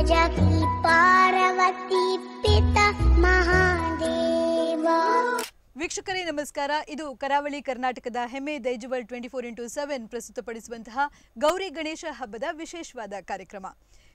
जगी पार्वती पिता महादेव। ವೀಕ್ಷಕರೇ ನಮಸ್ಕಾರ. ಇದು ಕರಾವಳಿ ಕರ್ನಾಟಕದ ಹೆಮ್ಮೆ ದೈಜುವಲ್ 24x7 ಪ್ರಸ್ತುತಪಡಿಸುವಂತಹ ಗೌರಿ ಗಣೇಶ ಹಬ್ಬದ ವಿಶೇಷವಾದ ಕಾರ್ಯಕ್ರಮ.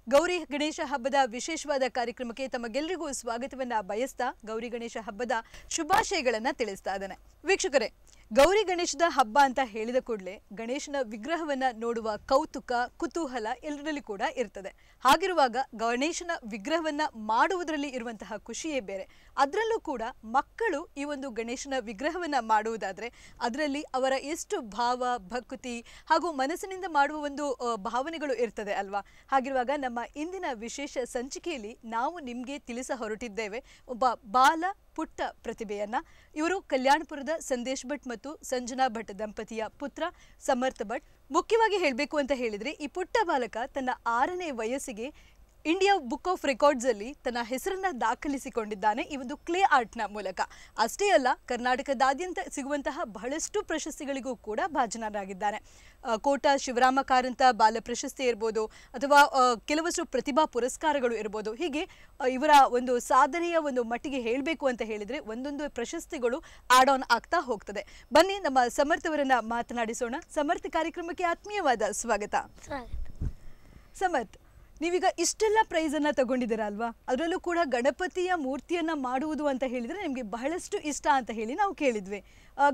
ಗೌರಿ ಗಣೇಶ ಹಬ್ಬದ ವಿಶೇಷವಾದ ಕಾರ್ಯಕ್ರಮಕ್ಕೆ ತಮಗೆಲ್ಲರಿಗೂ ಸ್ವಾಗತವನ್ನ ಬಯಸ್ತಾ ಗೌರಿ ಗಣೇಶ ಹಬ್ಬದ ಶುಭಾಶಯಗಳನ್ನ ತಿಳಿಸ್ತಾ ಇದ್ದೇನೆ. ವೀಕ್ಷಕರೇ, ಗೌರಿ ಗಣೇಶದ ಹಬ್ಬ ಅಂತ ಹೇಳಿದ ಕೂಡಲೇ ಗಣೇಶನ ವಿಗ್ರಹವನ್ನ ನೋಡುವ ಕೌತುಕ ಕುತೂಹಲ ಎಲ್ಲರಲ್ಲಿ ಕೂಡ ಇರ್ತದೆ. ಹಾಗಿರುವಾಗ ಗಣೇಶನ ವಿಗ್ರಹವನ್ನ ಮಾಡುವುದರಲ್ಲಿ ಇರುವಂತಹ ಖುಷಿಯೇ ಬೇರೆ. ಅದರಲ್ಲೂ ಕೂಡ ಮಕ್ಕಳು ಈ ಒಂದು ಗಣೇಶನ ವಿಗ್ರಹವನ್ನ ಮಾಡುವುದಾದ್ರೆ ಅದರಲ್ಲಿ ಅವರ ಎಷ್ಟು ಭಾವ ಭಕ್ತಿ ಹಾಗೂ ಮನಸ್ಸಿನಿಂದ ಮಾಡುವ ಒಂದು ಭಾವನೆಗಳು ಇರ್ತದೆ ಅಲ್ವಾ. ಹಾಗಿರುವಾಗ ನಮ್ಮ ಇಂದಿನ ವಿಶೇಷ ಸಂಚಿಕೆಯಲ್ಲಿ ನಾವು ನಿಮಗೆ ತಿಳಿಸ ಹೊರಟಿದ್ದೇವೆ ಒಬ್ಬ ಬಾಲ ಪುಟ್ಟ ಪ್ರತಿಭೆಯನ್ನ. ಇವರು ಕಲ್ಯಾಣಪುರದ ಸಂದೇಶ್ ಭಟ್ ಮತ್ತು ಸಂಜನಾ ಭಟ್ ದಂಪತಿಯ ಪುತ್ರ ಸಮರ್ಥ ಭಟ್. ಮುಖ್ಯವಾಗಿ ಹೇಳಬೇಕು ಅಂತ ಹೇಳಿದ್ರೆ ಈ ಪುಟ್ಟ ಬಾಲಕ ತನ್ನ 6ನೇ ವಯಸ್ಸಿಗೆ ಇಂಡಿಯಾ ಬುಕ್ ಆಫ್ ರೆಕಾರ್ಡ್ಸ್ ಅಲ್ಲಿ ತನ್ನ ಹೆಸರನ್ನ ದಾಖಲಿಸಿಕೊಂಡಿದ್ದಾನೆ ಈ ಒಂದು ಕ್ಲೇ ಆರ್ಟ್ನ ಮೂಲಕ. ಅಷ್ಟೇ ಅಲ್ಲ, ಕರ್ನಾಟಕದಾದ್ಯಂತ ಸಿಗುವಂತಹ ಬಹಳಷ್ಟು ಪ್ರಶಸ್ತಿಗಳಿಗೂ ಕೂಡ ಭಾಜನರಾಗಿದ್ದಾನೆ. ಕೋಟ ಶಿವರಾಮ ಕಾರಂತ ಬಾಲ ಪ್ರಶಸ್ತಿ ಇರ್ಬೋದು ಅಥವಾ ಕೆಲವಷ್ಟು ಪ್ರತಿಭಾ ಪುರಸ್ಕಾರಗಳು ಇರ್ಬೋದು. ಹೀಗೆ ಇವರ ಒಂದು ಸಾಧನೆಯ ಒಂದು ಮಟ್ಟಿಗೆ ಹೇಳಬೇಕು ಅಂತ ಹೇಳಿದ್ರೆ ಒಂದೊಂದು ಪ್ರಶಸ್ತಿಗಳು ಆಡ್ ಆನ್ ಆಗ್ತಾ ಹೋಗ್ತದೆ. ಬನ್ನಿ ನಮ್ಮ ಸಮರ್ಥವರನ್ನ ಮಾತನಾಡಿಸೋಣ. ಸಮರ್ಥ ಕಾರ್ಯಕ್ರಮಕ್ಕೆ ಆತ್ಮೀಯವಾದ ಸ್ವಾಗತ. ಸಮರ್ಥ್, ನೀವೀಗ ಇಷ್ಟೆಲ್ಲ ಪ್ರೈಸನ್ನು ತಗೊಂಡಿದ್ದೀರಾ ಅಲ್ವಾ. ಅದರಲ್ಲೂ ಕೂಡ ಗಣಪತಿಯ ಮೂರ್ತಿಯನ್ನು ಮಾಡುವುದು ಅಂತ ಹೇಳಿದರೆ ನಿಮಗೆ ಬಹಳಷ್ಟು ಇಷ್ಟ ಅಂತ ಹೇಳಿ ನಾವು ಕೇಳಿದ್ವಿ.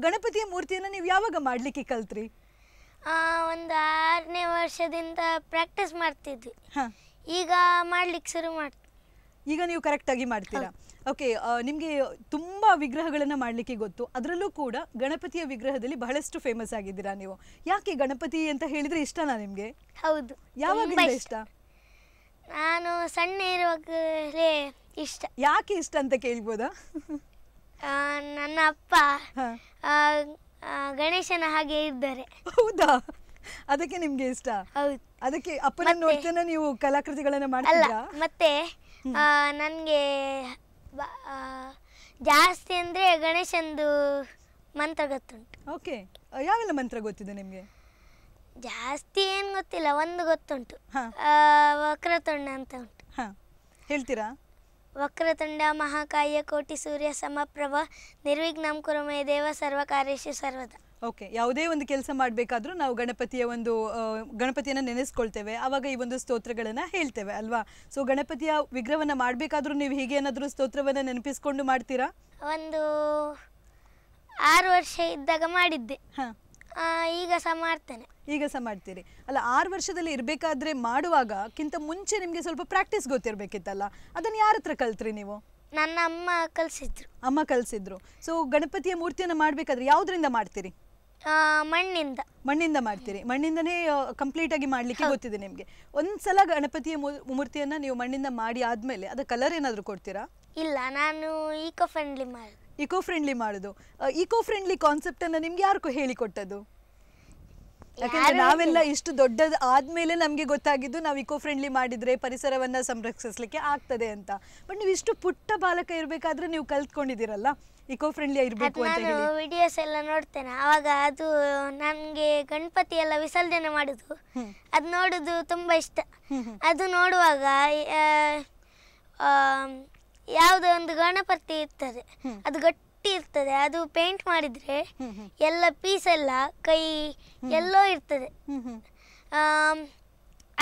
ಗಣಪತಿಯ ಮೂರ್ತಿಯನ್ನು ನೀವು ಯಾವಾಗ ಮಾಡಲಿಕ್ಕೆ ಕಲ್ತ್ರಿ? ಒಂದು 6ನೇ ವರ್ಷದಿಂದ ಪ್ರಾಕ್ಟೀಸ್ ಮಾಡ್ತಿದ್ವಿ. ಈಗ ಮಾಡ್ಲಿಕ್ಕೆ ಶುರು ಮಾಡ್ತೀವಿ. ಈಗ ನೀವು ಕರೆಕ್ಟಾಗಿ ಮಾಡ್ತೀರಾ? ಓಕೆ. ನಿಮಗೆ ತುಂಬ ವಿಗ್ರಹಗಳನ್ನು ಮಾಡಲಿಕ್ಕೆ ಗೊತ್ತು. ಅದರಲ್ಲೂ ಕೂಡ ಗಣಪತಿಯ ವಿಗ್ರಹದಲ್ಲಿ ಬಹಳಷ್ಟು ಫೇಮಸ್ ಆಗಿದ್ದೀರಾ ನೀವು. ಯಾಕೆ ಗಣಪತಿ ಅಂತ ಹೇಳಿದರೆ ಇಷ್ಟನಾ ನಿಮಗೆ? ಹೌದು. ಯಾವಾಗಿಂದ ಇಷ್ಟ? ನಾನು ಸಣ್ಣ ಇರುವಾಗಲೇ ಇಷ್ಟ. ಯಾಕೆ ಇಷ್ಟ ಅಂತ ಕೇಳ್ಬೋದಾ? ನನ್ನ ಅಪ್ಪ ಗಣೇಶನ ಹಾಗೆ ಇದ್ದಾರೆ. ಹೌದಾ? ಅದಕ್ಕೆ ನಿಮ್ಗೆ ಇಷ್ಟ? ಹೌದು. ಅದಕ್ಕೆ ಅಪ್ಪನ ನೋಡ್ತೇನೆ ನೀವು ಕಲಾಕೃತಿಗಳನ್ನ ಮಾಡ್ತೀರಾ? ಮತ್ತೆ ನನಗೆ ಜಾಸ್ತಿ ಅಂದರೆ ಗಣೇಶಂದು ಮಂತ್ರ ಗೊತ್ತುಂಟು. ಓಕೆ. ಯಾವೆಲ್ಲ ಮಂತ್ರ ಗೊತ್ತಿದೆ ನಿಮಗೆ? ಜಾಸ್ತಿ ಏನು ಗೊತ್ತಿಲ್ಲ, ಒಂದು ಗೊತ್ತುಂಟು. ವಕ್ರತುಂಡ ಅಂತ ಉಂಟು. ಹೇಳ್ತೀರಾ? ವಕ್ರತುಂಡ ಮಹಾಕಾಯ ಕೋಟಿ ಸೂರ್ಯ ಸಮಪ್ರಭ ನಿರ್ವಿಘ್ನಂ ಕುರು ಮೇ ದೇವ ಸರ್ವ ಕಾರ್ಯೇಷು ಸರ್ವದ. ಓಕೆ. ಯಾವುದೇ ಒಂದು ಕೆಲಸ ಮಾಡಬೇಕಾದ್ರೂ ನಾವು ಗಣಪತಿಯನ್ನು ನೆನೆಸ್ಕೊಳ್ತೇವೆ, ಆವಾಗ ಈ ಒಂದು ಸ್ತೋತ್ರಗಳನ್ನು ಹೇಳ್ತೇವೆ ಅಲ್ವಾ. ಸೊ ಗಣಪತಿಯ ವಿಗ್ರಹವನ್ನು ಮಾಡಬೇಕಾದ್ರೂ ನೀವು ಹೀಗೆ ಏನಾದರೂ ಸ್ತೋತ್ರವನ್ನು ನೆನಪಿಸ್ಕೊಂಡು ಮಾಡ್ತೀರಾ? ಒಂದು 6 ವರ್ಷ ಇದ್ದಾಗ ಮಾಡಿದ್ದೆ. ಈಗ ಸಹ ಮಾಡ್ತೇನೆ. ಈಗ ಸಹ ಮಾಡ್ತೀರಿ ಅಲ್ಲ? 6 ವರ್ಷದಲ್ಲಿ ಇರಬೇಕಾದ್ರೆ ಮಾಡುವಾಗಕ್ಕಿಂತ ಮುಂಚೆ ನಿಮಗೆ ಸ್ವಲ್ಪ ಪ್ರಾಕ್ಟೀಸ್ ಗೊತ್ತಿರಬೇಕಿತ್ತಲ್ಲ, ಅದನ್ನು ಯಾರ ಹತ್ರ ಕಲ್ತ್ರಿ ನೀವು? ನನ್ನ ಅಮ್ಮ ಕಲಿಸಿದ್ರು. ಅಮ್ಮ ಕಲಿಸಿದ್ರು. ಸೊ ಗಣಪತಿಯ ಮೂರ್ತಿಯನ್ನು ಮಾಡಬೇಕಾದ್ರೆ ಯಾವುದರಿಂದ ಮಾಡ್ತೀರಿ? ಮಣ್ಣಿಂದ ಮಾಡ್ತೀರಿ. ಮಣ್ಣಿಂದನೇ ಕಂಪ್ಲೀಟ್ ಆಗಿ ಮಾಡ್ಲಿಕ್ಕೆ ಗೊತ್ತಿದೆ ನಿಮಗೆ. ಒಂದ್ಸಲ ಗಣಪತಿಯ ಮೂರ್ತಿಯನ್ನ ನೀವು ಮಣ್ಣಿಂದ ಮಾಡಿ ಆದ್ಮೇಲೆ ಅದ ಕಲರ್ ಏನಾದರೂ ಕೊಡ್ತೀರಾ? ಇಲ್ಲ, ನಾನು ಈಕೋ ಫ್ರೆಂಡ್ಲಿ ಮಾಡುದು. ಈಕೋ ಫ್ರೆಂಡ್ಲಿ ಕಾನ್ಸೆಪ್ಟ್ ಅನ್ನ ನಿಮ್ಗೆ ಯಾರು ಹೇಳಿಕೊಟ್ಟದ್ದು? ಯಾಕಂದ್ರೆ ನಾವೆಲ್ಲ ಇಷ್ಟು ದೊಡ್ಡದ ಆದ್ಮೇಲೆ ನಮ್ಗೆ ಗೊತ್ತಾಗಿದ್ದು ನಾವು ಇಕೋ ಫ್ರೆಂಡ್ಲಿ ಮಾಡಿದ್ರೆ ಪರಿಸರವನ್ನ ಸಂರಕ್ಷಿಸ್ಲಿಕ್ಕೆ ಆಗ್ತದೆ ಅಂತ. ಬಟ್ ನೀವು ಇಷ್ಟು ಪುಟ್ಟ ಬಾಲಕ ಇರ್ಬೇಕಾದ್ರೆ ನೀವು ಕಲ್ತ್ಕೊಂಡಿದ್ದೀರಲ್ಲ ಇಕೋ ಫ್ರೆಂಡ್ಲಿ ಇರಬೇಕು ಅಂತ ಹೇಳಿ. ನಾನು ವಿಡಿಯೋಸ್ ಎಲ್ಲ ನೋಡ್ತೇನೆ, ಆವಾಗ ಅದು ನನಗೆ ಗಣಪತಿ ಎಲ್ಲ ವಿಸರ್ಜನೆ ಮಾಡುದು ಅದು ನೋಡುದು ತುಂಬಾ ಇಷ್ಟ. ಅದು ನೋಡುವಾಗ ಯಾವುದೋ ಒಂದು ಗಣಪತಿ ಇರ್ತದೆ, ಅದು ಗಟ್ಟಿ ಇರ್ತದೆ, ಅದು ಪೇಂಟ್ ಮಾಡಿದ್ರೆ ಎಲ್ಲ ಪೀಸ್ ಎಲ್ಲ ಕೈ ಎಲ್ಲೋ ಇರ್ತದೆ.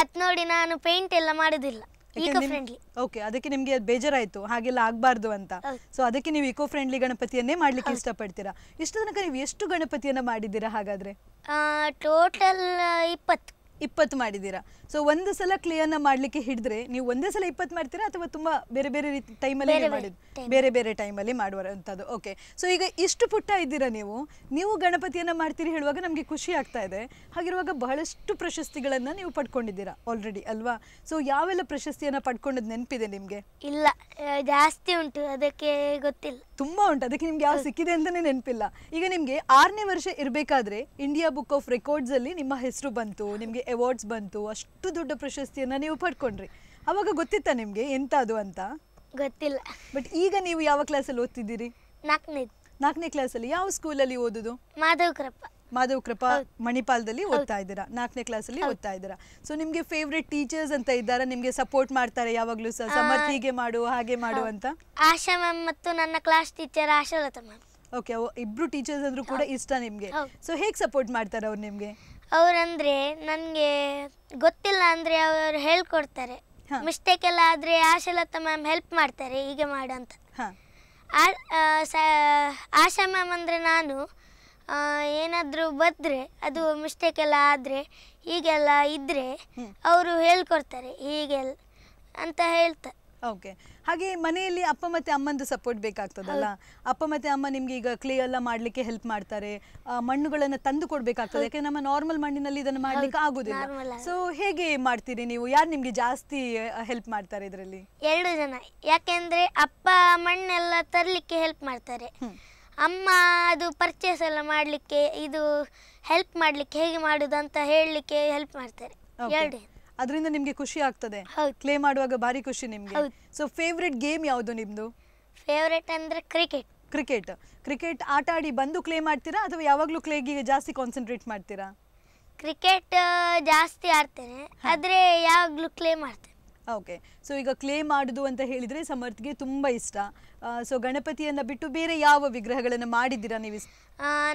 ಅದ್ ನೋಡಿ ನಾನು ಪೇಂಟ್ ಎಲ್ಲ ಮಾಡುದಿಲ್ಲ, ಈಕೋ ಫ್ರೆಂಡ್ಲಿ. ಓಕೆ. ಅದಕ್ಕೆ ನಿಮ್ಗೆ ಬೇಜಾರಾಯ್ತು ಹಾಗೆಲ್ಲ ಆಗ್ಬಾರ್ದು ಅಂತ. ಸೊ ಅದಕ್ಕೆ ನೀವು ಇಕೋ ಫ್ರೆಂಡ್ಲಿ ಗಣಪತಿಯನ್ನೇ ಮಾಡ್ಲಿಕ್ಕೆ ಇಷ್ಟಪಡ್ತೀರಾ. ಇಷ್ಟು ತನಕ ನೀವು ಎಷ್ಟು ಗಣಪತಿಯನ್ನ ಮಾಡಿದ್ದೀರಾ ಹಾಗಾದ್ರೆ? ಟೋಟಲ್ 20 ಮಾಡಿದ್ದೀರಾ. ಸೊ ಒಂದು ಸಲ ಕ್ಲೇಯನ್ನ ಮಾಡ್ಲಿಕ್ಕೆ ಹಿಡಿದ್ರೆ ನೀವು ಒಂದೇ ಸಲ 20 ಮಾಡ್ತೀರಾ ಅಥವಾ ತುಂಬಾ ಬೇರೆ ಬೇರೆ ಟೈಮಲ್ಲಿ ಬೇರೆ ಬೇರೆ ಟೈಮಲ್ಲಿ ಮಾಡುವಂಥದ್ದು? ಓಕೆ. ಸೊ ಈಗ ಇಷ್ಟು ಪುಟ್ಟ ಇದ್ದೀರಾ ನೀವು ಗಣಪತಿಯನ್ನ ಮಾಡ್ತೀರಿ ಹೇಳುವಾಗ ನಮಗೆ ಖುಷಿ ಆಗ್ತಾ ಇದೆ. ಹಾಗಿರುವಾಗ ಬಹಳಷ್ಟು ಪ್ರಶಸ್ತಿಗಳನ್ನ ನೀವು ಪಡ್ಕೊಂಡಿದ್ದೀರಾ ಆಲ್ರೆಡಿ ಅಲ್ವಾ. ಸೊ ಯಾವೆಲ್ಲ ಪ್ರಶಸ್ತಿಯನ್ನ ಪಡ್ಕೊಂಡದ್ ನೆನಪಿದೆ ನಿಮ್ಗೆ? ಇಲ್ಲ, ಜಾಸ್ತಿ ಉಂಟು, ಅದಕ್ಕೆ ಗೊತ್ತಿಲ್ಲ. ತುಂಬಾ ಉಂಟು, ಅದಕ್ಕೆ ನಿಮ್ಗೆ ಯಾವ ಸಿಕ್ಕಿದೆ ಅಂತಾನೆ ನೆನಪಿಲ್ಲ. ಈಗ ನಿಮ್ಗೆ 6ನೇ ವರ್ಷ ಇರಬೇಕಾದ್ರೆ ಇಂಡಿಯಾ ಬುಕ್ ಆಫ್ ರೆಕಾರ್ಡ್ಸ್ ಅಲ್ಲಿ ನಿಮ್ಮ ಹೆಸರು ಬಂತು, ನಿಮ್ಗೆ ಅವಾರ್ಡ್ಸ್ ಬಂತು, ಅಷ್ಟು ದೊಡ್ಡ ಪ್ರಶಸ್ತಿಯನ್ನ ನೀವು ಪಡ್ಕೊಂಡ್ರಿ. ಅವಾಗ ಗೊತ್ತಿತ್ತಾ ನಿಮ್ಗೆ ಎಂತ ಅದು ಅಂತ? ಗೊತ್ತಿಲ್ಲ. ಬಟ್ ಈಗ ನೀವು ಯಾವ ಕ್ಲಾಸಲ್ಲಿ ಓದ್ತಿದ್ದೀರಿ? 4ನೇ. 4ನೇ ಕ್ಲಾಸಲ್ಲಿ. ಯಾವ ಸ್ಕೂಲಲ್ಲಿ ಓದುದು? ಮಾಧವ್ ಕೃಪಾ ಮಣಿಪಾಲದಲ್ಲಿ ಓದ್ತಾ ಇದ್ದೀರಾ, 4ನೇ ಕ್ಲಾಸಲ್ಲಿ ಓದ್ತಾ ಇದ್ದೀರಾ. ಸೊ ನಿಮ್ಗೆ ಫೇವ್ರೆಟ್ ಟೀಚರ್ಸ್ ಅಂತ ಇದ್ದಾರಾ? ನಿಮ್ಗೆ ಸಪೋರ್ಟ್ ಮಾಡ್ತಾರೆ ಯಾವಾಗ್ಲೂ ಸಮರ್ಥ್ ಹೀಗೆ ಮಾಡು ಹಾಗೆ ಮಾಡು ಅಂತ? ಆಶಾ ಮ್ಯಾಮ್ ಮತ್ತು ನನ್ನ class teacher Ashalatha ma'am. Okay, ಇಬ್ರು ಟೀಚರ್ಸ್ ಅಂದ್ರೂ ಕೂಡ ಇಷ್ಟ ನಿಮ್ಗೆ. ಸೊ ಹೇಗೆ ಸಪೋರ್ಟ್ ಮಾಡ್ತಾರೆ ಅವ್ರು ನಿಮ್ಗೆ? ಅವರಂದ್ರೆ ನನಗೆ ಗೊತ್ತಿಲ್ಲ ಅಂದರೆ ಅವರು ಹೇಳ್ಕೊಡ್ತಾರೆ. ಮಿಸ್ಟೇಕ್ ಎಲ್ಲ ಆದರೆ ಆಶಾಲತಾ ಮ್ಯಾಮ್ ಹೆಲ್ಪ್ ಮಾಡ್ತಾರೆ, ಹೀಗೆ ಮಾಡು ಅಂತ. ಆಶಾ ಮ್ಯಾಮ್ ಅಂದರೆ ನಾನು ಏನಾದರೂ ಬಂದರೆ ಅದು ಮಿಸ್ಟೇಕ್ ಎಲ್ಲ ಆದರೆ ಹೀಗೆಲ್ಲ ಇದ್ದರೆ ಅವರು ಹೇಳ್ಕೊಡ್ತಾರೆ ಹೀಗೆಲ್ಲ ಅಂತ ಹೇಳ್ತಾರೆ. ಓಕೆ, ಹಾಗೆ ಮನೆಯಲ್ಲಿ ಅಪ್ಪ ಮತ್ತು ಅಮ್ಮಂದು ಸಪೋರ್ಟ್ ಬೇಕಾಗ್ತದಲ್ಲ. ಅಪ್ಪ ಮತ್ತು ಅಮ್ಮ ನಿಮ್ಗೆ ಈಗ ಕ್ಲೇ ಎಲ್ಲ ಮಾಡಲಿಕ್ಕೆ ಹೆಲ್ಪ್ ಮಾಡ್ತಾರೆ, ಮಣ್ಣುಗಳನ್ನು ತಂದು ಕೊಡಬೇಕಾಗ್ತದೆ, ಯಾಕೆಂದ್ರೆ ನಮ್ಮ ನಾರ್ಮಲ್ ಮಣ್ಣಿನಲ್ಲಿ ಇದನ್ನು ಮಾಡಲಿಕ್ಕೆ ಆಗೋದಿಲ್ಲ. ಸೊ ಹೇಗೆ ಮಾಡ್ತೀರಿ ನೀವು? ಯಾರು ನಿಮಗೆ ಜಾಸ್ತಿ ಹೆಲ್ಪ್ ಮಾಡ್ತಾರೆ ಇದರಲ್ಲಿ? 2 ಜನ. ಯಾಕೆಂದರೆ ಅಪ್ಪ ಮಣ್ಣೆಲ್ಲ ತರಲಿಕ್ಕೆ ಹೆಲ್ಪ್ ಮಾಡ್ತಾರೆ, ಅಮ್ಮ ಅದು ಪರ್ಚೇಸ್ ಎಲ್ಲ ಮಾಡಲಿಕ್ಕೆ ಇದು ಹೆಲ್ಪ್ ಮಾಡಲಿಕ್ಕೆ ಹೇಗೆ ಮಾಡೋದು ಅಂತ ಹೇಳಲಿಕ್ಕೆ ಹೆಲ್ಪ್ ಮಾಡ್ತಾರೆ. 2. ಅದರಿಂದ ನಿಮಗೆ ಖುಷಿ ಆಗ್ತದೆ ಕ್ಲೇ ಮಾಡುವಾಗ? ಭಾರಿ ಖುಷಿ ನಿಮಗೆ. ಸೊ ಫೇವ್ರೆಟ್ ಗೇಮ್ ಯಾವುದು ನಿಮ್ಮದು? ಫೇವ್ರೆಟ್ ಅಂದರೆ ಕ್ರಿಕೆಟ್ ಆಟ ಆಡಿ ಬಂದು ಕ್ಲೇ ಮಾಡ್ತೀರಾ ಅಥವಾ ಯಾವಾಗಲೂ ಕ್ಲೇಗೆ ಜಾಸ್ತಿ ಕಾನ್ಸಂಟ್ರೇಟ್ ಮಾಡ್ತೀರಾ? ಕ್ರಿಕೆಟ್ ಜಾಸ್ತಿ ಆಡ್ತೇನೆ, ಆದರೆ ಯಾವಾಗಲೂ ಕ್ಲೇ ಮಾಡ್ತೇನೆ. ಓಕೆ, ಸೊ ಈಗ ಕ್ಲೇ ಮಾಡುದು ಅಂತ ಹೇಳಿದರೆ ಸಮರ್ಥ್ಗೆ ತುಂಬ ಇಷ್ಟ. ಸೊ ಗಣಪತಿಯನ್ನು ಬಿಟ್ಟು ಬೇರೆ ಯಾವ ವಿಗ್ರಹಗಳನ್ನು ಮಾಡಿದ್ದೀರಾ ನೀವು?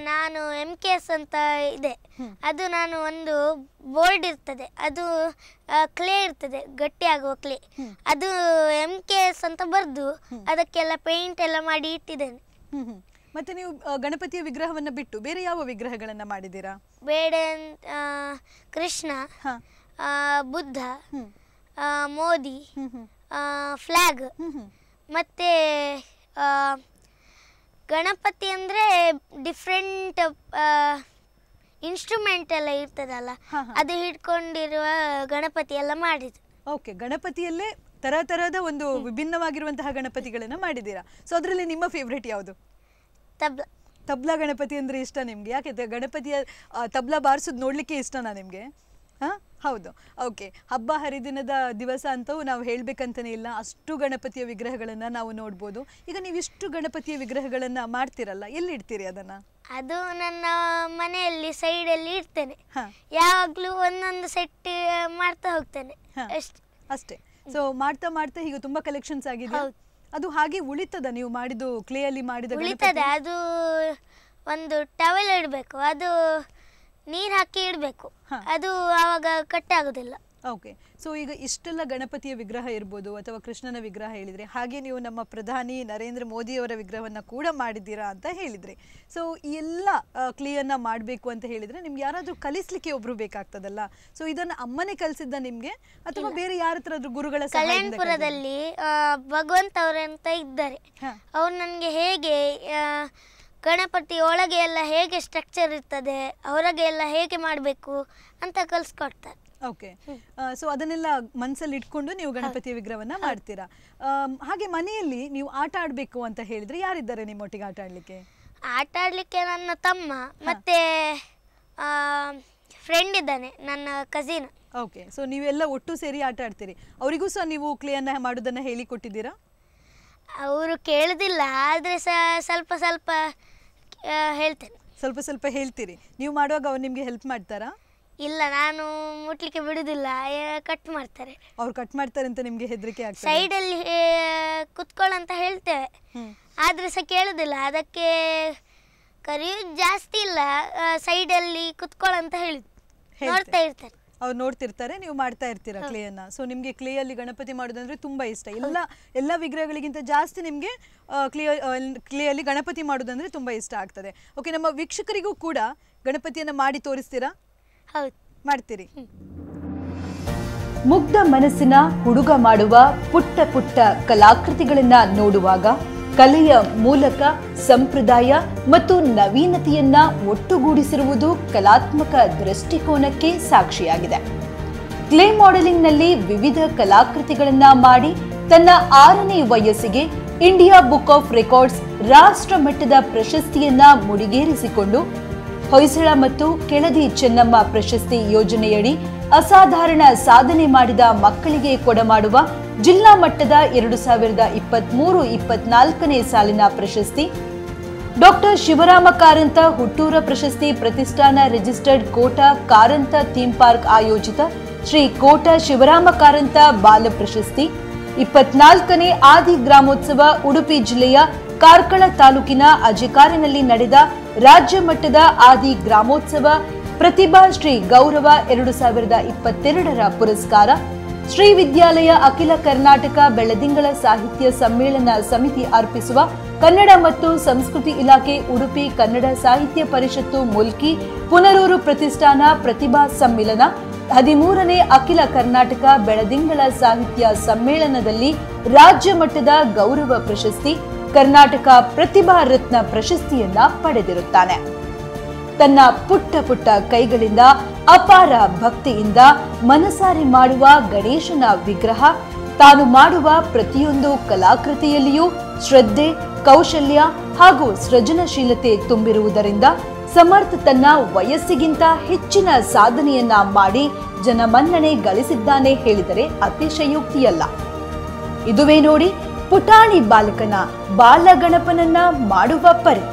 ನಾನು MKS ಅಂತ ಇದೆ, ಅದು ನಾನು ಒಂದು ಬೋರ್ಡ್ ಇರ್ತದೆ, ಅದು ಕ್ಲೇ ಇರ್ತದೆ, ಗಟ್ಟಿಯಾಗುವ ಕ್ಲೇ, ಅದು MKS ಅಂತ ಬರೆದು ಅದಕ್ಕೆಲ್ಲ ಪೇಂಟ್ ಎಲ್ಲ ಮಾಡಿ ಇಟ್ಟಿದ್ದೇನೆ. ಮತ್ತೆ ನೀವು ಗಣಪತಿಯ ವಿಗ್ರಹವನ್ನು ಬಿಟ್ಟು ಬೇರೆ ಯಾವ ವಿಗ್ರಹಗಳನ್ನು ಮಾಡಿದ್ದೀರಾ? ಬೇಡ ಕೃಷ್ಣ, ಬುದ್ಧ, ಮೋದಿ, ಫ್ಲ್ಯಾಗ್, ಮತ್ತು ಗಣಪತಿ ಅಂದರೆ ಡಿಫ್ರೆಂಟ್ ಇನ್ಸ್ಟ್ರೂಮೆಂಟ್ ಎಲ್ಲ ಇರ್ತದಲ್ಲ, ಅದು ಹಿಡ್ಕೊಂಡಿರುವ ಗಣಪತಿ ಎಲ್ಲ ಮಾಡಿದ್ದು. ಓಕೆ, ಗಣಪತಿಯಲ್ಲೇ ತರಹದ ಒಂದು ವಿಭಿನ್ನವಾಗಿರುವಂತಹ ಗಣಪತಿಗಳನ್ನು ಮಾಡಿದ್ದೀರಾ. ಸೊ ಅದರಲ್ಲಿ ನಿಮ್ಮ ಫೇವ್ರೇಟ್ ಯಾವುದು? ತಬ್ಲಾ ಗಣಪತಿ ಅಂದರೆ ಇಷ್ಟ ನಿಮಗೆ? ಯಾಕೆ ಗಣಪತಿಯ ತಬ್ಲಾ ಬಾರಿಸೋದು ನೋಡಲಿಕ್ಕೆ ಇಷ್ಟನಾ ನಿಮಗೆ? ಹೌದು. ಓಕೆ, ಹಬ್ಬ ಹರಿದಿನದ ದಿವಸ ಅಂತೂ ನಾವು ಹೇಳಬೇಕಂತಲೇ ಇಲ್ಲ, ಅಷ್ಟು ಗಣಪತಿಯ ವಿಗ್ರಹಗಳನ್ನು ನಾವು ನೋಡ್ಬೋದು. ಈಗ ನೀವು ಇಷ್ಟು ಗಣಪತಿಯ ವಿಗ್ರಹಗಳನ್ನು ಮಾಡ್ತೀರಲ್ಲ, ಎಲ್ಲಿ ಇಡ್ತೀರಿ ಅದನ್ನು? ಅದು ನನ್ನ ಮನೆಯಲ್ಲಿ ಸೈಡಲ್ಲಿ ಇಡ್ತೇನೆ, ಯಾವಾಗಲೂ ಒಂದೊಂದು ಸೆಟ್ ಮಾಡ್ತಾ ಹೋಗ್ತೇನೆ ಅಷ್ಟೇ. ಸೊ ಮಾಡ್ತಾ ಹೀಗೆ ತುಂಬ ಕಲೆಕ್ಷನ್ಸ್ ಆಗಿದೆ. ಅದು ಹಾಗೆ ಉಳಿತದ? ನೀವು ಮಾಡಿದ್ದು ಕ್ಲೇಯಲ್ಲಿ ಮಾಡಿದ ಉಳಿತದೆ. ಅದು ಒಂದು ಟವೆಲ್ ಇಡಬೇಕು, ಅದು ನೀರು ಹಾಕಿ ಇಡಬೇಕು, ಅದು ಆವಾಗ ಕಟ್ಟಾಗೋದಿಲ್ಲ. ಓಕೆ, ಸೊ ಈಗ ಇಷ್ಟೆಲ್ಲ ಗಣಪತಿಯ ವಿಗ್ರಹ ಇರ್ಬೋದು ಅಥವಾ ಕೃಷ್ಣನ ವಿಗ್ರಹ ಹೇಳಿದರೆ, ಹಾಗೆ ನೀವು ನಮ್ಮ ಪ್ರಧಾನಿ ನರೇಂದ್ರ ಮೋದಿಯವರ ವಿಗ್ರಹವನ್ನು ಕೂಡ ಮಾಡಿದ್ದೀರಾ ಅಂತ ಹೇಳಿದ್ರಿ. ಸೊ ಈ ಎಲ್ಲ ಕ್ಲೇಯನ್ನು ಮಾಡಬೇಕು ಅಂತ ಹೇಳಿದರೆ ನಿಮ್ಗೆ ಯಾರಾದರೂ ಕಲಿಸ್ಲಿಕ್ಕೆ ಒಬ್ರು ಬೇಕಾಗ್ತದಲ್ಲ. ಸೊ ಇದನ್ನು ಅಮ್ಮನೇ ಕಲಿಸಿದ್ದ ನಿಮಗೆ ಅಥವಾ ಬೇರೆ ಯಾರ ಹತ್ರ ಗುರುಗಳ? ಕಲ್ಯಾಣಪುರದಲ್ಲಿ ಭಗವಂತ ಅವರಂತ ಇದ್ದಾರೆ, ಅವ್ರು ನನಗೆ ಹೇಗೆ ಗಣಪತಿ ಒಳಗೆ ಎಲ್ಲ ಹೇಗೆ ಸ್ಟ್ರಕ್ಚರ್ ಇರ್ತದೆ, ಹೊರಗೆ ಎಲ್ಲ ಹೇಗೆ ಮಾಡಬೇಕು ಅಂತ ಕಲಿಸ್ಕೊಡ್ತಾರೆ. ಓಕೆ, ಸೊ ಅದನ್ನೆಲ್ಲ ಮನಸ್ಸಲ್ಲಿ ಇಟ್ಕೊಂಡು ನೀವು ಗಣಪತಿಯ ವಿಗ್ರಹವನ್ನು ಮಾಡ್ತೀರಾ. ಹಾಗೆ ಮನೆಯಲ್ಲಿ ನೀವು ಆಟ ಆಡಬೇಕು ಅಂತ ಹೇಳಿದರೆ ಯಾರಿದ್ದಾರೆ ನಿಮ್ಮೊಟ್ಟಿಗೆ ಆಟ ಆಡಲಿಕ್ಕೆ? ಆಟ ಆಡಲಿಕ್ಕೆ ನನ್ನ ತಮ್ಮ ಮತ್ತು ಫ್ರೆಂಡ್ ಇದ್ದಾನೆ, ನನ್ನ ಕಸಿನ್. ಓಕೆ, ಸೊ ನೀವೆಲ್ಲ ಒಟ್ಟು ಸೇರಿ ಆಟ ಆಡ್ತೀರಿ. ಅವರಿಗೂ ಸಹ ನೀವು ಕ್ಲೇಯನ್ನು ಮಾಡೋದನ್ನು ಹೇಳಿಕೊಟ್ಟಿದ್ದೀರಾ? ಅವರು ಕೇಳೋದಿಲ್ಲ, ಆದರೆ ಸ್ವಲ್ಪ ಸ್ವಲ್ಪ ಹೇಳ್ತೇನೆ. ಸ್ವಲ್ಪ ಹೇಳ್ತೀರಿ. ನೀವು ಮಾಡುವಾಗ ಅವ್ರು ನಿಮಗೆ ಹೆಲ್ಪ್ ಮಾಡ್ತಾರಾ? ಇಲ್ಲ, ನಾನು ಮುಟ್ಲಿಕ್ಕೆ ಬಿಡುದಿಲ್ಲ, ಕಟ್ ಮಾಡ್ತಾರೆ. ಅವ್ರು ಕಟ್ ಮಾಡ್ತಾರೆ ಅಂತ ನಿಮಗೆ ಹೆದರಿಕೆ ಆಗ್ತದೆ? ಸೈಡಲ್ಲಿ ಕುತ್ಕೊಳ್ಳಂತ ಹೇಳ್ತೇವೆ, ಆದ್ರೆ ಸಹ ಕೇಳೋದಿಲ್ಲ. ಅದಕ್ಕೆ ಕರೆಯೋದು ಜಾಸ್ತಿ ಇಲ್ಲ, ಸೈಡಲ್ಲಿ ಕುತ್ಕೊಳ್ಳಂತ ಹೇಳಿ ನೋಡ್ತಾ ಇರ್ತಾರೆ. ಅವ್ರು ನೋಡ್ತಿರ್ತಾರೆ, ನೀವು ಮಾಡ್ತಾ ಇರ್ತೀರಾ ಕ್ಲೇಯನ್ನು. ಸೊ ನಿಮಗೆ ಕ್ಲೇಯಲ್ಲಿ ಗಣಪತಿ ಮಾಡೋದಂದ್ರೆ ತುಂಬ ಇಷ್ಟ. ಎಲ್ಲ ವಿಗ್ರಹಗಳಿಗಿಂತ ಜಾಸ್ತಿ ನಿಮಗೆ ಕ್ಲೇಯಲ್ಲಿ ಗಣಪತಿ ಮಾಡೋದಂದ್ರೆ ತುಂಬ ಇಷ್ಟ ಆಗ್ತದೆ. ಓಕೆ, ನಮ್ಮ ವೀಕ್ಷಕರಿಗೂ ಕೂಡ ಗಣಪತಿಯನ್ನು ಮಾಡಿ ತೋರಿಸ್ತೀರಾ? ಹೌದು, ಮಾಡ್ತೀರಿ. ಮುಗ್ಧ ಮನಸ್ಸಿನ ಹುಡುಗ ಮಾಡುವ ಪುಟ್ಟ ಪುಟ್ಟ ಕಲಾಕೃತಿಗಳನ್ನ ನೋಡುವಾಗ ಕಲೆಯ ಮೂಲಕ ಸಂಪ್ರದಾಯ ಮತ್ತು ನವೀನತೆಯನ್ನ ಒಟ್ಟುಗೂಡಿಸಿರುವುದು ಕಲಾತ್ಮಕ ದೃಷ್ಟಿಕೋನಕ್ಕೆ ಸಾಕ್ಷಿಯಾಗಿದೆ. ಕ್ಲೇ ಮಾಡೆಲಿಂಗ್ನಲ್ಲಿ ವಿವಿಧ ಕಲಾಕೃತಿಗಳನ್ನ ಮಾಡಿ ತನ್ನ 6ನೇ ವಯಸ್ಸಿಗೆ ಇಂಡಿಯಾ ಬುಕ್ ಆಫ್ ರೆಕಾರ್ಡ್ಸ್ ರಾಷ್ಟ್ರ ಮಟ್ಟದ ಪ್ರಶಸ್ತಿಯನ್ನ ಮುಡಿಗೇರಿಸಿಕೊಂಡು ಹೊಯ್ಸಳ ಮತ್ತು ಕೆಳದಿ ಚೆನ್ನಮ್ಮ ಪ್ರಶಸ್ತಿ ಯೋಜನೆಯಡಿ ಅಸಾಧಾರಣ ಸಾಧನೆ ಮಾಡಿದ ಮಕ್ಕಳಿಗೆ ಕೊಡಮಾಡುವ ಜಿಲ್ಲಾ ಮಟ್ಟದ 2023-24ನೇ ಸಾಲಿನ ಪ್ರಶಸ್ತಿ, ಡಾಕ್ಟರ್ ಶಿವರಾಮ ಕಾರಂತ ಹುಟ್ಟೂರ ಪ್ರಶಸ್ತಿ ಪ್ರತಿಷ್ಠಾನ ರಿಜಿಸ್ಟರ್ಡ್ ಕೋಟ ಕಾರಂತ ಥೀಮ್ ಪಾರ್ಕ್ ಆಯೋಜಿತ ಶ್ರೀ ಕೋಟ ಶಿವರಾಮ ಕಾರಂತ ಬಾಲ ಪ್ರಶಸ್ತಿ 24ನೇ ಆದಿ ಗ್ರಾಮೋತ್ಸವ ಉಡುಪಿ ಜಿಲ್ಲೆಯ ಕಾರ್ಕಳ ತಾಲೂಕಿನ ಅಜಿಕಾರಿನಲ್ಲಿ ನಡೆದ ರಾಜ್ಯ ಮಟ್ಟದ ಆದಿ ಗ್ರಾಮೋತ್ಸವ ಪ್ರತಿಭಾ ಶ್ರೀ ಗೌರವ 2022ರ ಪುರಸ್ಕಾರ ಶ್ರೀ ವಿದ್ಯಾಲಯ ಅಖಿಲ ಕರ್ನಾಟಕ ಬೆಳದಿಂಗಳ ಸಾಹಿತ್ಯ ಸಮ್ಮೇಳನ ಸಮಿತಿ ಅರ್ಪಿಸುವ ಕನ್ನಡ ಮತ್ತು ಸಂಸ್ಕೃತಿ ಇಲಾಖೆ ಉಡುಪಿ ಕನ್ನಡ ಸಾಹಿತ್ಯ ಪರಿಷತ್ತು ಮುಲ್ಕಿ ಪುನರೂರು ಪ್ರತಿಷ್ಠಾನ ಪ್ರತಿಭಾ ಸಮ್ಮೇಳನ 13ನೇ ಅಖಿಲ ಕರ್ನಾಟಕ ಬೆಳದಿಂಗಳ ಸಾಹಿತ್ಯ ಸಮ್ಮೇಳನದಲ್ಲಿ ರಾಜ್ಯ ಮಟ್ಟದ ಗೌರವ ಪ್ರಶಸ್ತಿ ಕರ್ನಾಟಕ ಪ್ರತಿಭಾ ರತ್ನ ಪ್ರಶಸ್ತಿಯನ್ನ ಪಡೆದಿರುತ್ತಾನೆ. ತನ್ನ ಪುಟ್ಟ ಪುಟ್ಟ ಕೈಗಳಿಂದ ಅಪಾರ ಭಕ್ತಿಯಿಂದ ಮನಸಾರಿ ಮಾಡುವ ಗಣೇಶನ ವಿಗ್ರಹ ತಾನು ಮಾಡುವ ಪ್ರತಿಯೊಂದು ಕಲಾಕೃತಿಯಲ್ಲಿಯೂ ಶ್ರದ್ಧೆ, ಕೌಶಲ್ಯ ಹಾಗೂ ಸೃಜನಶೀಲತೆ ತುಂಬಿರುವುದರಿಂದ ಸಮರ್ಥ ತನ್ನ ವಯಸ್ಸಿಗಿಂತ ಹೆಚ್ಚಿನ ಸಾಧನೆಯನ್ನ ಮಾಡಿ ಜನಮನ್ನಣೆ ಗಳಿಸಿದ್ದಾನೆ ಹೇಳಿದರೆ ಅತಿಶಯೋಕ್ತಿಯಲ್ಲ. ಇದುವೇ ನೋಡಿ ಪುಟಾಣಿ ಬಾಲಕನ ಬಾಲಗಣಪನನ್ನ ಮಾಡುವ ಪರಿ.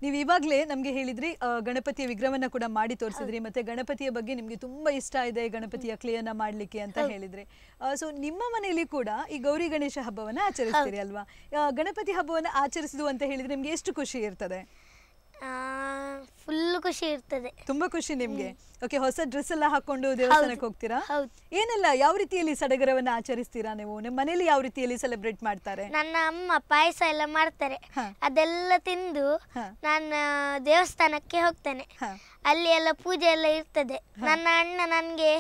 ನೀವು ಇವಾಗಲೇ ನಮಗೆ ಹೇಳಿದ್ರಿ ಗಣಪತಿಯ ವಿಗ್ರಹವನ್ನ ಕೂಡ ಮಾಡಿ ತೋರಿಸಿದ್ರಿ, ಮತ್ತೆ ಗಣಪತಿಯ ಬಗ್ಗೆ ನಿಮಗೆ ತುಂಬಾ ಇಷ್ಟ ಇದೆ ಗಣಪತಿಯ ಕ್ಲೇಯನ್ನ ಮಾಡ್ಲಿಕ್ಕೆ ಅಂತ ಹೇಳಿದ್ರಿ. ಸೊ ನಿಮ್ಮ ಮನೆಯಲ್ಲಿ ಕೂಡ ಈ ಗೌರಿ ಗಣೇಶ ಹಬ್ಬವನ್ನ ಆಚರಿಸ್ತೀರಿ ಅಲ್ವಾ? ಗಣಪತಿ ಹಬ್ಬವನ್ನ ಆಚರಿಸಿದು ಅಂತ ಹೇಳಿದ್ರೆ ನಿಮ್ಗೆ ಎಷ್ಟು ಖುಷಿ ಇರ್ತದೆ? ಫುಲ್ ಖುಷಿ ಇರ್ತದೆ. ತುಂಬಾ ಖುಷಿ ನಿಮ್ಗೆ. ಓಕೆ, ಹೊಸ ಡ್ರೆಸ್ ಎಲ್ಲ ಹಾಕೊಂಡು ದೇವಸ್ಥಾನಕ್ಕೆ ಹೋಗ್ತೀರಾ? ಏನೆಲ್ಲ ಯಾವ ರೀತಿಯಲ್ಲಿ ಸಡಗರವನ್ನ ಆಚರಿಸ್ತೀರಾ ನೀವು? ನಿಮ್ಮ ಮನೆಯಲ್ಲಿ ಯಾವ ರೀತಿಯಲ್ಲಿ ಸೆಲೆಬ್ರೇಟ್ ಮಾಡ್ತಾರೆ? ನನ್ನ ಅಮ್ಮ ಪಾಯಸ ಎಲ್ಲ ಮಾಡ್ತಾರೆ, ಅದೆಲ್ಲ ತಿಂದು ನಾನು ದೇವಸ್ಥಾನಕ್ಕೆ ಹೋಗ್ತೇನೆ. ಅಲ್ಲಿ ಎಲ್ಲ ಪೂಜೆ ಎಲ್ಲ ಇರ್ತದೆ. ನನ್ನ ಅಣ್ಣ ನನ್ಗೆ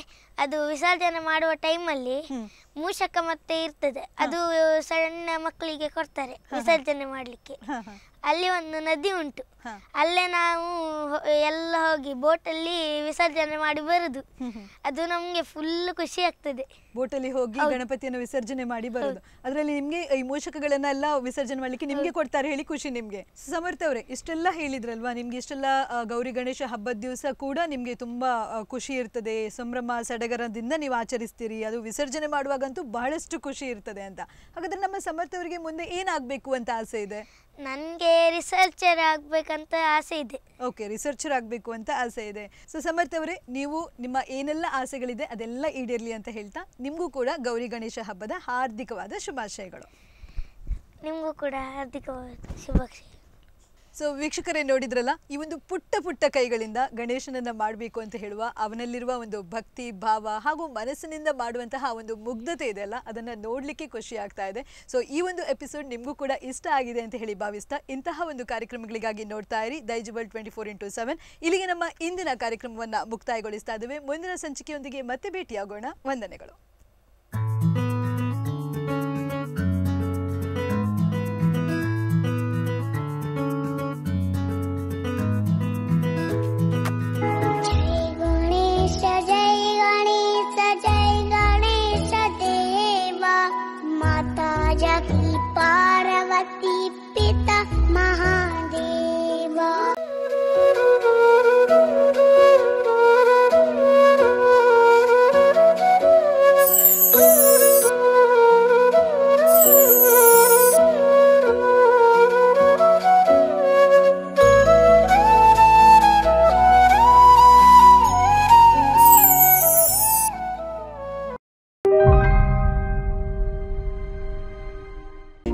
ಅದು ವಿಸರ್ಜನೆ ಮಾಡುವ ಟೈಮಲ್ಲಿ ಮೂಷಕ ಮತ್ತೆ ಇರ್ತದೆ, ಅದು ಸಣ್ಣ ಮಕ್ಕಳಿಗೆ ಕೊಡ್ತಾರೆ ವಿಸರ್ಜನೆ ಮಾಡ್ಲಿಕ್ಕೆ. ಅಲ್ಲಿ ಒಂದು ನದಿ ಉಂಟು, ಅಲ್ಲೇ ನಾವು ಎಲ್ಲ ಹೋಗಿ ಬೋಟಲ್ಲಿ ವಿಸರ್ಜನೆ ಮಾಡಿ ಬರುದು. ಅದು ನಮ್ಗೆ ಫುಲ್ ಖುಷಿ ಆಗ್ತದೆ. ಬೋಟಲ್ಲಿ ಹೋಗಿ ಗಣಪತಿಯನ್ನು ವಿಸರ್ಜನೆ ಮಾಡಿ ಬರೋದು, ಅದರಲ್ಲಿ ನಿಮ್ಗೆ ಈ ಮೂಷಕಗಳನ್ನೆಲ್ಲ ವಿಸರ್ಜನೆ ಮಾಡ್ಲಿಕ್ಕೆ ನಿಮ್ಗೆ ಕೊಡ್ತಾರೆ ಹೇಳಿ ಖುಷಿ ನಿಮ್ಗೆ. ಸಮರ್ಥ ಅವರೇ, ಇಷ್ಟೆಲ್ಲ ಹೇಳಿದ್ರಲ್ವಾ, ನಿಮ್ಗೆ ಇಷ್ಟೆಲ್ಲ ಗೌರಿ ಗಣೇಶ ಹಬ್ಬದ ದಿವಸ ಕೂಡ ನಿಮ್ಗೆ ತುಂಬಾ ಖುಷಿ ಇರ್ತದೆ, ಸಂಭ್ರಮ ಸಡಗರದಿಂದ ನೀವು ಆಚರಿಸ್ತೀರಿ, ಅದು ವಿಸರ್ಜನೆ ಮಾಡುವಾಗಂತೂ ಬಹಳಷ್ಟು ಖುಷಿ ಇರ್ತದೆ ಅಂತ. ಹಾಗಾದ್ರೆ ನಮ್ಮ ಸಮರ್ಥ ಅವರಿಗೆ ಮುಂದೆ ಏನಾಗಬೇಕು ಅಂತ ಆಸೆ ಇದೆ? ನನಗೆ ರಿಸರ್ಚರ್ ಆಗ್ಬೇಕಂತ ಆಸೆ ಇದೆ. ಓಕೆ, ರಿಸರ್ಚರ್ ಆಗಬೇಕು ಅಂತ ಆಸೆ ಇದೆ. ಸೊ ಸಮರ್ಥ ಅವರೇ, ನೀವು ನಿಮ್ಮ ಏನೆಲ್ಲ ಆಸೆಗಳಿದೆ ಅದೆಲ್ಲ ಈಡೇರಲಿ ಅಂತ ಹೇಳ್ತಾ ನಿಮಗೂ ಕೂಡ ಗೌರಿ ಗಣೇಶ ಹಬ್ಬದ ಹಾರ್ದಿಕವಾದ ಶುಭಾಶಯಗಳು. ನಿಮಗೂ ಕೂಡ ಹಾರ್ದಿಕವಾದ ಶುಭಾಶಯ. ಸೊ ವೀಕ್ಷಕರೇ, ನೋಡಿದ್ರಲ್ಲ, ಈ ಒಂದು ಪುಟ್ಟ ಪುಟ್ಟ ಕೈಗಳಿಂದ ಗಣೇಶನನ್ನ ಮಾಡಬೇಕು ಅಂತ ಹೇಳುವ ಅವನಲ್ಲಿರುವ ಒಂದು ಭಕ್ತಿ ಭಾವ ಹಾಗೂ ಮನಸ್ಸಿನಿಂದ ಮಾಡುವಂತಹ ಒಂದು ಮುಗ್ಧತೆ ಇದೆ ಅಲ್ಲ, ಅದನ್ನ ನೋಡ್ಲಿಕ್ಕೆ ಖುಷಿ ಆಗ್ತಾ ಇದೆ. ಸೊ ಈ ಒಂದು ಎಪಿಸೋಡ್ ನಿಮಗೂ ಕೂಡ ಇಷ್ಟ ಆಗಿದೆ ಅಂತ ಹೇಳಿ ಭಾವಿಸ್ತಾ ಇಂತಹ ಒಂದು ಕಾರ್ಯಕ್ರಮಗಳಿಗಾಗಿ ನೋಡ್ತಾ ಇರಿ ದೈಜುಬಲ್ 24x7. ಇಲ್ಲಿಗೆ ನಮ್ಮ ಇಂದಿನ ಕಾರ್ಯಕ್ರಮವನ್ನ ಮುಕ್ತಾಯಗೊಳಿಸ್ತಾ ಇದ್ದೇವೆ. ಮುಂದಿನ ಸಂಚಿಕೆಯೊಂದಿಗೆ ಮತ್ತೆ ಭೇಟಿಯಾಗೋಣ. ವಂದನೆಗಳು. पार्वती पिता महादेवा।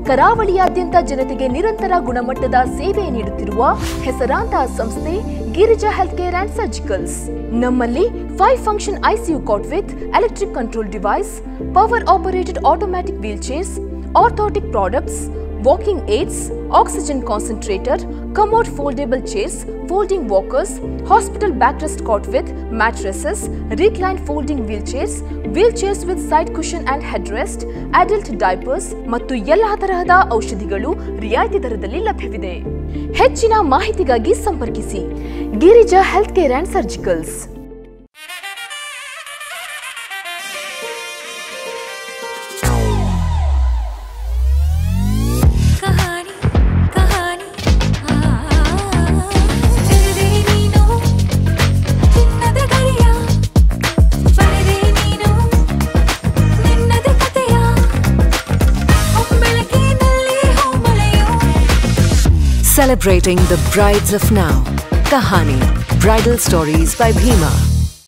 ಕರಾವಳಿಯಾದ್ಯಂತ ಜನತೆಗೆ ನಿರಂತರ ಗುಣಮಟ್ಟದ ಸೇವೆ ನೀಡುತ್ತಿರುವ ಹೆಸರಾಂತ ಸಂಸ್ಥೆ Girija health care and surgicals. ನಮ್ಮಲ್ಲಿ 5 function ICU cot with electric control device, power operated automatic wheelchairs, orthotic products, walking aids, oxygen concentrator, commode foldable chairs, folding walkers, hospital backrest cot with mattresses, recline folding wheelchairs, wheelchairs with side cushion and headrest, adult diapers ಮತ್ತು ಎಲ್ಲಾ ತರಹದ ಔಷಧಿಗಳು ರಿಯಾಯಿತಿ ದರದಲ್ಲಿ ಲಭ್ಯವಿದೆ. ಹೆಚ್ಚಿನ ಮಾಹಿತಿಗಾಗಿ ಸಂಪರ್ಕಿಸಿ Girija health care and surgicals. Celebrating the brides of now. Kahani, Bridal Stories by Bhima.